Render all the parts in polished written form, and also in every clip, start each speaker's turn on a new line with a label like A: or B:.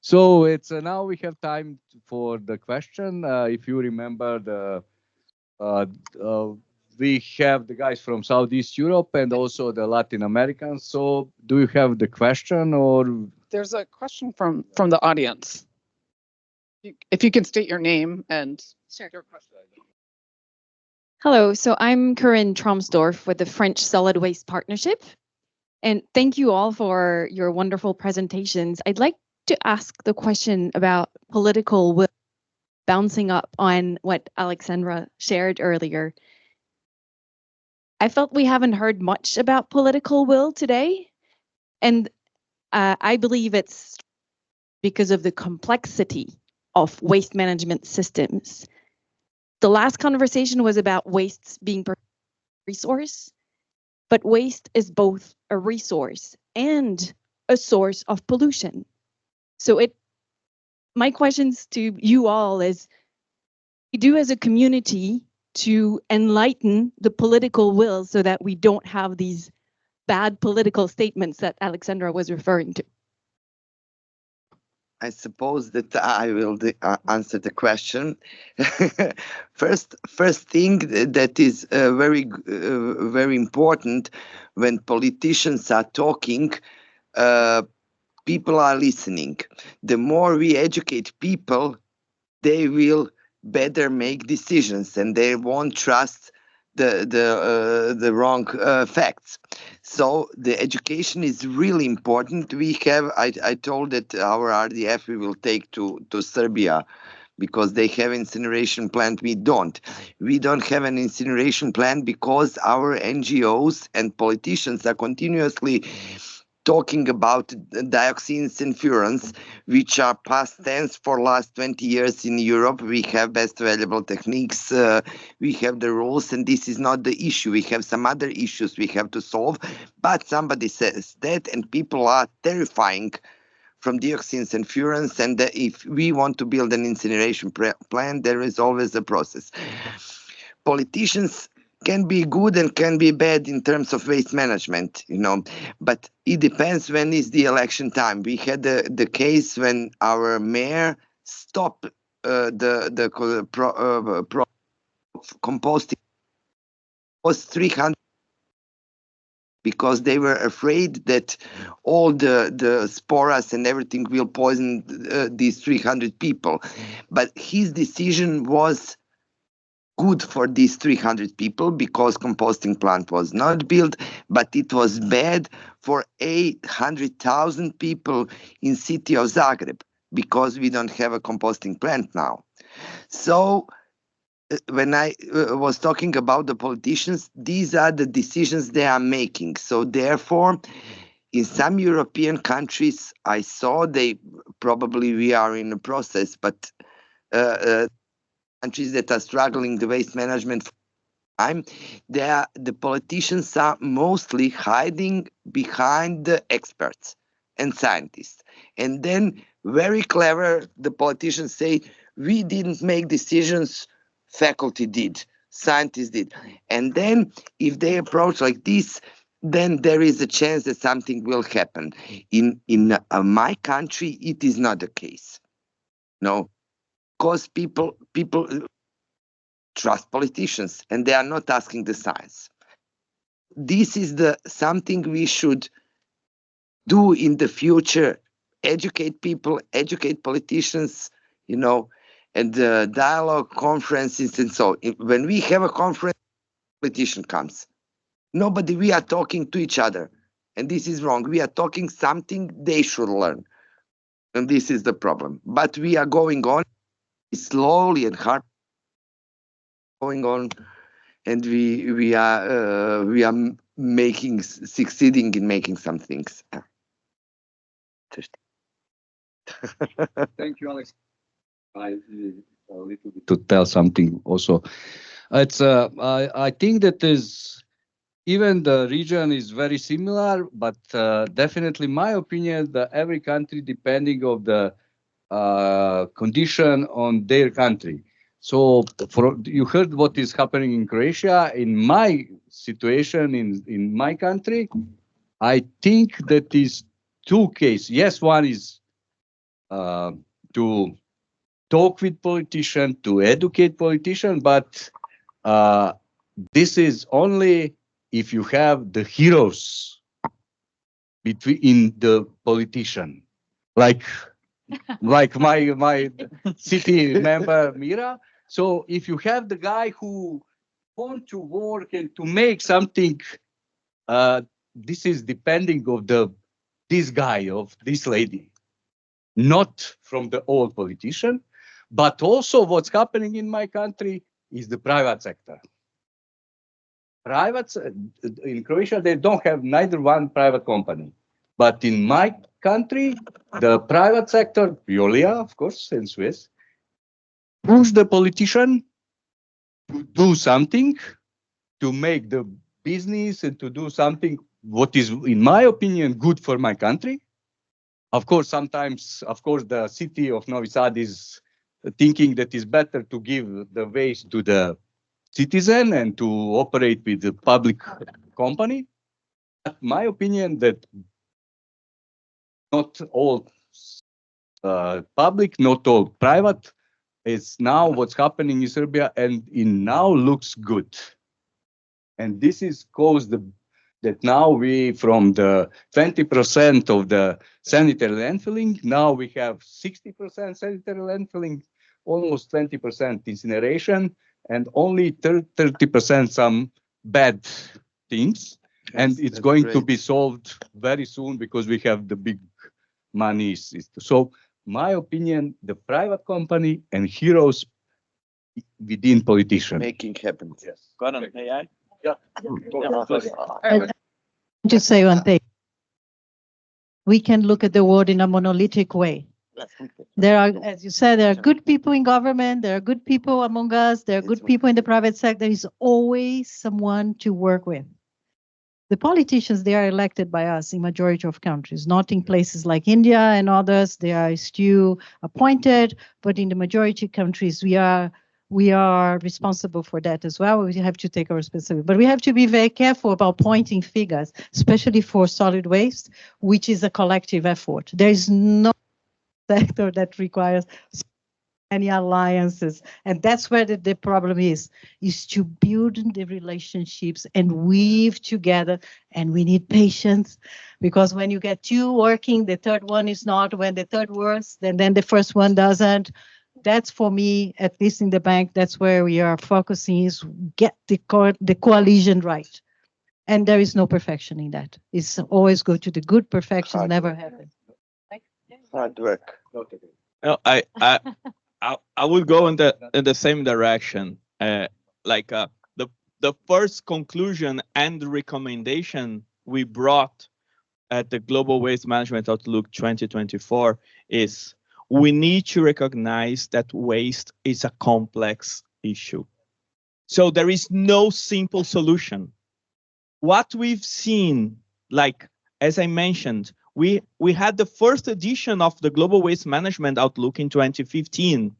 A: So it's now we have time for the question. If you remember uh, uh, we have the guys from Southeast Europe and also the Latin Americans. So do you have the question or?
B: There's a question from the audience. If you can state your name and your question.
C: Hello, so I'm Corinne Tromsdorf with the French Solid Waste Partnership. And thank you all for your wonderful presentations. I'd like to ask the question about political will, bouncing up on what Alexandra shared earlier. I felt we haven't heard much about political will today. And I believe it's because of the complexity of waste management systems. The last conversation was about wastes being a resource, but waste is both a resource and a source of pollution. So my questions to you all is, we do as a community to enlighten the political will so that we don't have these bad political statements that Alexandra was referring to?
D: I suppose that I will answer the question. First thing that is very important when politicians are talking, people are listening. The more we educate people, they will better make decisions and they won't trust the wrong facts. So the education is really important. I told that our RDF we will take to Serbia because they have incineration plant. We don't have an incineration plant because our NGOs and politicians are continuously talking about dioxins and furans, which are past tense for last 20 years in Europe. We have best available techniques, we have the rules, and this is not the issue. We have some other issues we have to solve, but somebody says that, and people are terrifying from dioxins and furans, and if we want to build an incineration plant, there is always a process. Politicians can be good and can be bad in terms of waste management, but it depends when is the election time. We had the case when our mayor stopped the composting was 300 because they were afraid that all the sporas and everything will poison these 300 people. But his decision was good for these 300 people because composting plant was not built, but it was bad for 800,000 people in city of Zagreb because we don't have a composting plant now. So when I was talking about the politicians, these are the decisions they are making. So therefore, in some European countries, I saw we are in a process, but countries that are struggling the waste management for time, the politicians are mostly hiding behind the experts and scientists. And then very clever, the politicians say, we didn't make decisions, faculty did, scientists did. And then if they approach like this, then there is a chance that something will happen. In my country, it is not the case. No. Because people trust politicians and they are not asking the science. This is something we should do in the future, educate people, educate politicians, and dialogue conferences and so. When we have a conference, politician comes. We are talking to each other. And this is wrong. We are talking something they should learn. And this is the problem. But we are going on slowly and hard going on, and we are succeeding in making some things.
A: Thank you, Alex. A little bit to tell something also. It's I think that is even the region is very similar, but definitely my opinion that every country depending of the condition on their country. So you heard what is happening in Croatia. In my situation, in my country, I think that is two cases. Yes, one is to talk with politicians, to educate politicians, but this is only if you have the heroes between the politician, like my city member Mira. So if you have the guy who want to work and to make something, this is depending of this guy, of this lady, not from the old politician, but also what's happening in my country is the private sector. Private in Croatia, they don't have neither one private company, but in my country, the private sector, Veolia, of course, in Swiss, push the politician to do something, to make the business and to do something what is, in my opinion, good for my country. Of course, sometimes, of course, the city of Novi Sad is thinking that it's better to give the waste to the citizen and to operate with the public company. But my opinion that not all public, not all private, is now what's happening in Serbia, and it now looks good. And this is caused that now we, from the 20% of the sanitary landfilling, now we have 60% sanitary landfilling, almost 20% incineration, and only 30% some bad things.
D: Yes,
A: and it's
D: that's
A: going to
D: great.
A: be solved very soon because we have the big money. So my opinion, the private company and heroes within politicians.
D: Making happen.
A: Yes.
E: Goran, may I?
A: Yeah.
F: To say one thing. We can look at the world in a monolithic way. There are, as you said, there are good people in government, there are good people among us, there are good people in the private sector. There is always someone to work with. The politicians, they are elected by us in majority of countries, not in places like India and others. They are still appointed, but in the majority countries, we are responsible for that as well. We have to take our responsibility. But we have to be very careful about pointing figures, especially for solid waste, which is a collective effort. There is no sector that requires any alliances. And that's where the problem is to build the relationships and weave together. And we need patience, because when you get two working, the third one is not. When the third works, then the first one doesn't. That's, for me, at least in the bank, that's where we are focusing, is get the coalition right. And there is no perfection in that. It's always go to the good. Perfection
D: Hard
F: never
D: work.
F: happens.
D: Hard work.
E: No, I would go in the same direction. The first conclusion and recommendation we brought at the Global Waste Management Outlook 2024 is we need to recognize that waste is a complex issue. So there is no simple solution. What we've seen, like, as I mentioned, we had the first edition of the Global Waste Management Outlook in 2015.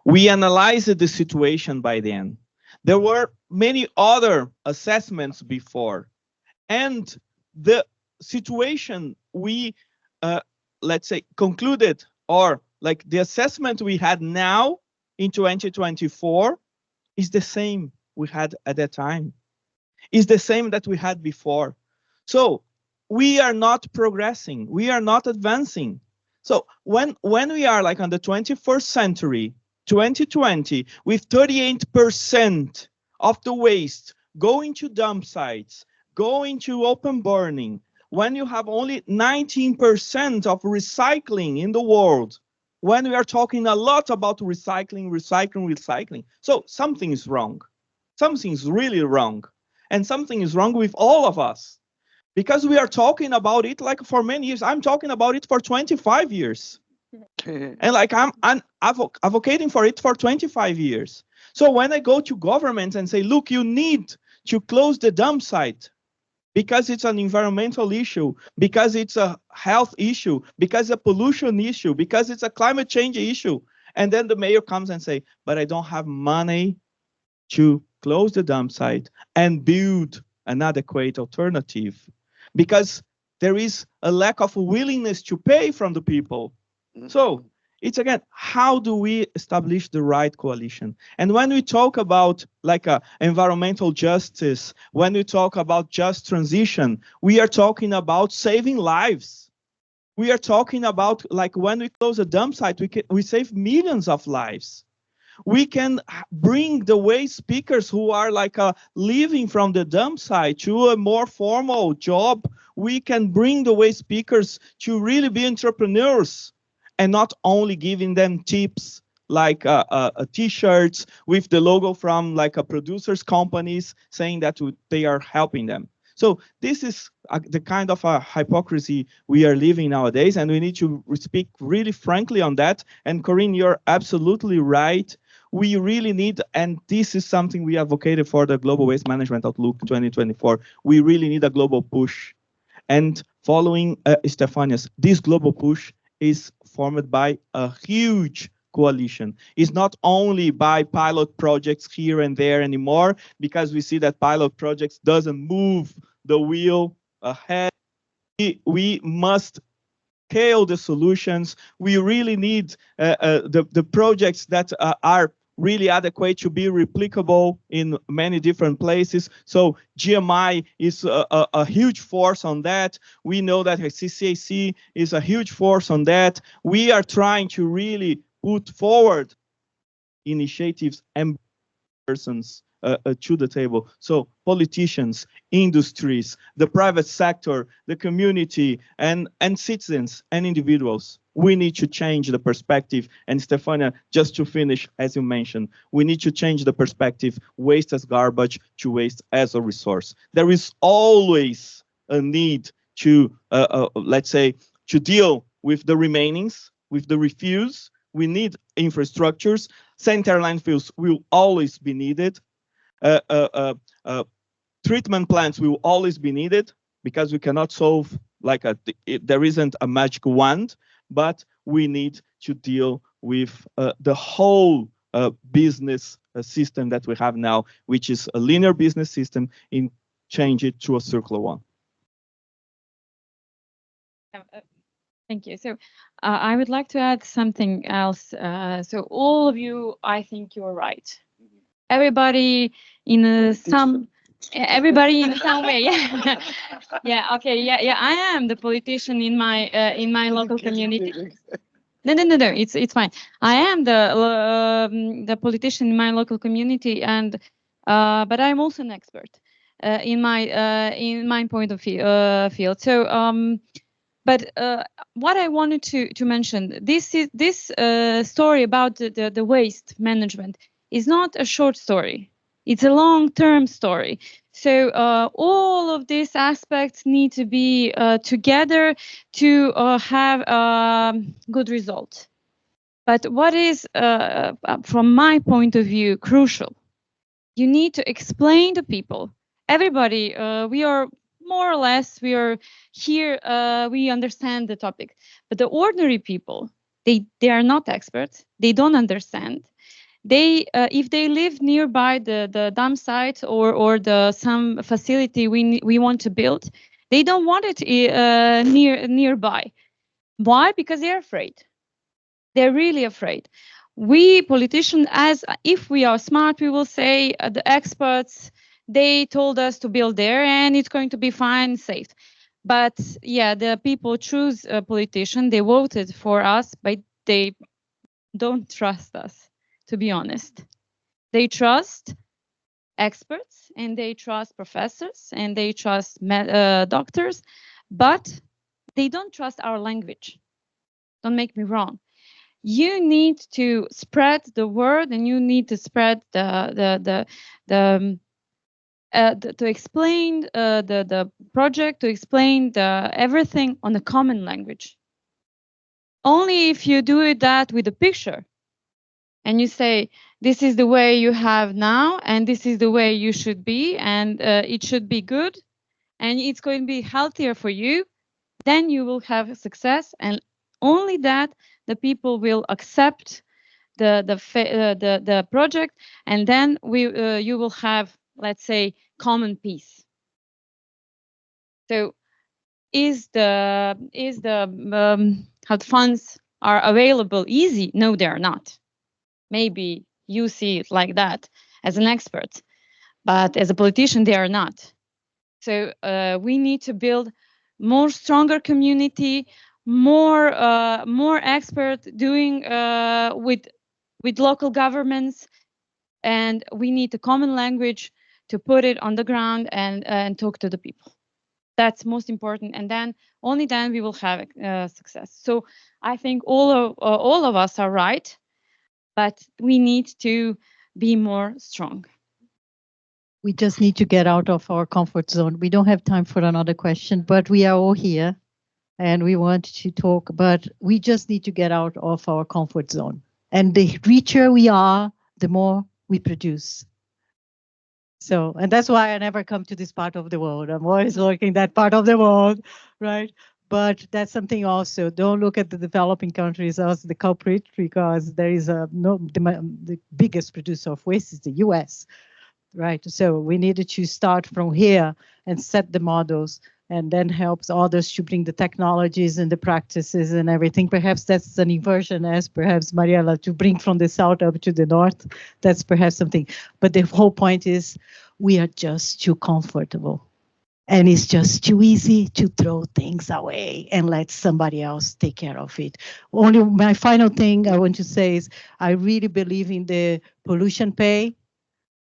E: We analyzed the situation by then. There were many other assessments before. And the situation we, let's say, concluded, or like the assessment we had now in 2024 is the same we had at that time. Is the same that we had before. So we are not progressing. We are not advancing. So when we are like on the 21st century, 2020, with 38% of the waste going to dump sites, going to open burning, when you have only 19% of recycling in the world, when we are talking a lot about recycling, so something is wrong. Something's really wrong. And something is wrong with all of us, because we are talking about it like for many years. I'm talking about it for 25 years. And like I'm advocating for it for 25 years. So when I go to government and say, look, you need to close the dump site because it's an environmental issue, because it's a health issue, because it's a pollution issue, because it's a climate change issue. And then the mayor comes and say, but I don't have money to close the dump site and build an adequate alternative, because there is a lack of willingness to pay from the people. So it's again, how do we establish the right coalition? And when we talk about like environmental justice, when we talk about just transition, we are talking about saving lives. We are talking about like when we close a dump site, we save millions of lives. We can bring the waste speakers who are like leaving from the dump site to a more formal job. We can bring the waste speakers to really be entrepreneurs and not only giving them tips like t-shirts with the logo from like a producers companies saying that they are helping them. So this is the kind of a hypocrisy we are living nowadays, and we need to speak really frankly on that. And Corinne, you're absolutely right. We really need, and this is something we advocated for the Global Waste Management Outlook 2024, we really need a global push. And following Stefania's, this global push is formed by a huge coalition. It's not only by pilot projects here and there anymore, because we see that pilot projects doesn't move the wheel ahead. We must scale the solutions. We really need the projects that are really adequate to be replicable in many different places. So GMI is a huge force on that. We know that CCAC is a huge force on that. We are trying to really put forward initiatives and persons to the table. So politicians, industries, the private sector, the community, and citizens and individuals. We need to change the perspective. And Stefania, just to finish, as you mentioned, we need to change the perspective, waste as garbage to waste as a resource. There is always a need to, let's say, to deal with the remainings, with the refuse. We need infrastructures. Sanitary landfills will always be needed. Treatment plants will always be needed because we cannot solve like there isn't a magic wand, but we need to deal with the whole business system that we have now, which is a linear business system, and change it to a circular one.
C: Thank you. So I would like to add something else. So all of you, I think you're right. Everybody in some way. Yeah. Yeah. Okay. Yeah. Yeah. I am the politician in my local community. No. It's fine. I am the politician in my local community, and but I'm also an expert in my point of field. So but what I wanted to mention, this story about the waste management is not a short story. It's a long-term story. So all of these aspects need to be together to have a good result. But what is, from my point of view, crucial? You need to explain to people. Everybody, we are more or less, we are here, we understand the topic. But the ordinary people, they are not experts. They don't understand. They, if they live nearby the dump site or some facility we want to build, they don't want it nearby. Why? Because they're afraid. They're really afraid. We politicians, as if we are smart, we will say the experts, they told us to build there and it's going to be fine, safe. But yeah, the people choose a politician, they voted for us, but they don't trust us, to be honest. They trust experts and they trust professors and they trust doctors, but they don't trust our language. Don't make me wrong. You need to spread the word and you need to spread to explain the project, to explain everything on a common language. Only if you do that with a picture and you say, this is the way you have now and this is the way you should be and it should be good and it's going to be healthier for you, then you will have success, and only that the people will accept the project, and then you will have, let's say, common peace. So is the how the funds
G: are available easy. No, they are not. Maybe you see it like that as an expert, but as a politician, they are not. So we need to build more stronger community, more expert doing with local governments, and we need a common language to put it on the ground and talk to the people. That's most important, and then only then we will have success. So I think all of us are right, but we need to be more strong.
F: We just need to get out of our comfort zone. We don't have time for another question, but we are all here and we want to talk, but we just need to get out of our comfort zone. And the richer we are, the more we produce. So, and that's why I never come to this part of the world. I'm always working that part of the world, right? But that's something also. Don't look at the developing countries as the culprit, because there is the biggest producer of waste is the US. Right. So we needed to start from here and set the models and then helps others to bring the technologies and the practices and everything. Perhaps that's an inversion, as perhaps Mariela, to bring from the south up to the north. That's perhaps something. But the whole point is we are just too comfortable. And it's just too easy to throw things away and let somebody else take care of it. Only my final thing I want to say is I really believe in the pollution pay.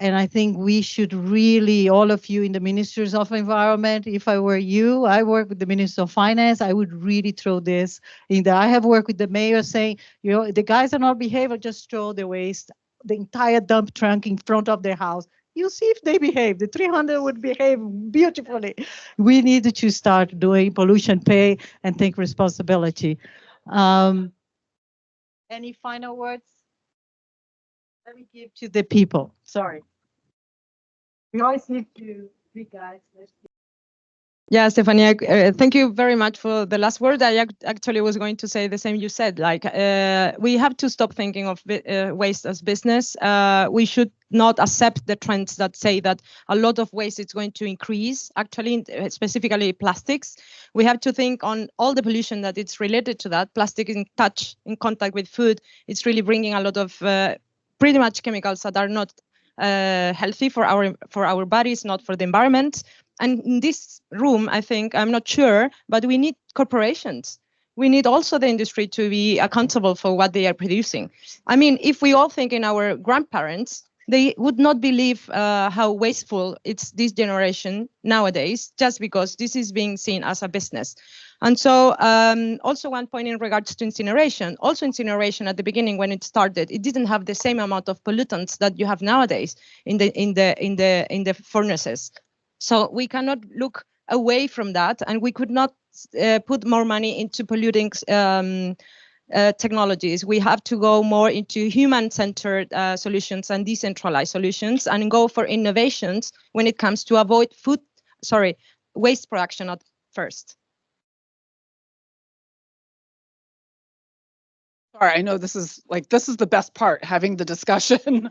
F: And I think we should really, all of you in the Ministers of Environment, if I were you, I work with the Minister of Finance, I would really throw this in there. I have worked with the mayor saying, you know, the guys are not behaving, just throw the waste, the entire dump trunk in front of their house. You see if they behave. The 300 would behave beautifully. We need to start doing pollution pay and take responsibility. Any final words? Let me give to the people. Sorry. We always need to be guys.
G: Yeah, Stephanie, thank you very much for the last word. I actually was going to say the same you said. Like, we have to stop thinking of waste as business. We should not accept the trends that say that a lot of waste is going to increase, actually, specifically plastics. We have to think on all the pollution that it's related to that. Plastic in contact with food, it's really bringing a lot of pretty much chemicals that are not healthy for our bodies, not for the environment. And in this room, I think, I'm not sure, but we need corporations. We need also the industry to be accountable for what they are producing. I mean, if we all think in our grandparents, they would not believe how wasteful it's this generation nowadays, just because this is being seen as a business. And so also one point in regards to incineration, also incineration at the beginning when it started, it didn't have the same amount of pollutants that you have nowadays in the furnaces. So we cannot look away from that, and we could not put more money into polluting technologies. We have to go more into human-centered solutions and decentralized solutions, and go for innovations when it comes to avoid waste production at first.
B: Sorry, I know this is the best part, having the discussion,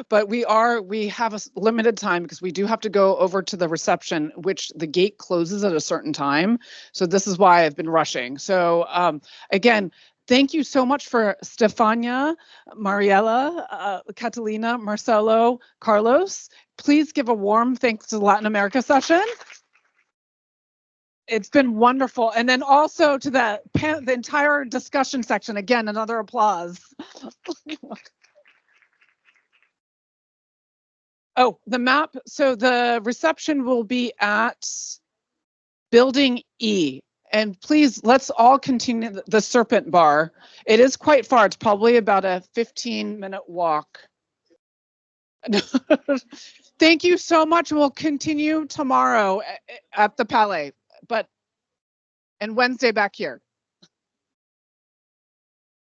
B: but we have a limited time because we do have to go over to the reception, which the gate closes at a certain time. So this is why I've been rushing. So again, thank you so much for Stefania, Mariela, Catalina, Marcelo, Carlos. Please give a warm thanks to the Latin America session. It's been wonderful. And then also to the entire discussion section. Again, another applause. Oh, the map. So the reception will be at Building E. And please, let's all continue the Serpent Bar. It is quite far. It's probably about a 15-minute walk. Thank you so much. We'll continue tomorrow at the Palais. And Wednesday back here.